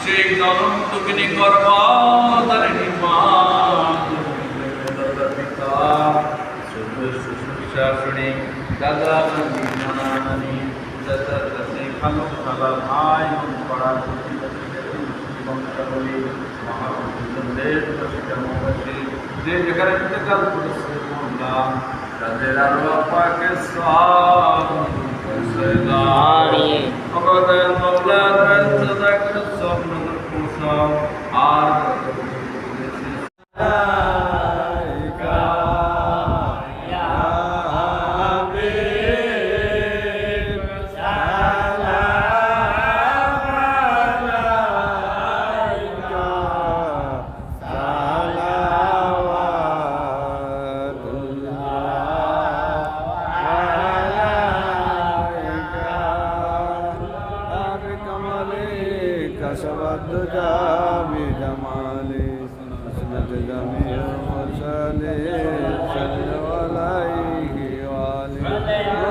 সেই জনন্তকিনী গর্ভাধারিণী মা পিতা শাশুড়ি দাদা নানি দাদা দাদি খালু খালা ভাই পাড়া বংশাবলী মহাপুরুষদের প্রতিষ্ঠামবাসী যে যেখানে ইন্তেকাল করেছে বললাম তাদের আরো আপাকে সব আর كشفت بجمالي حسنت جميع المرسلين صلوا عليه وآله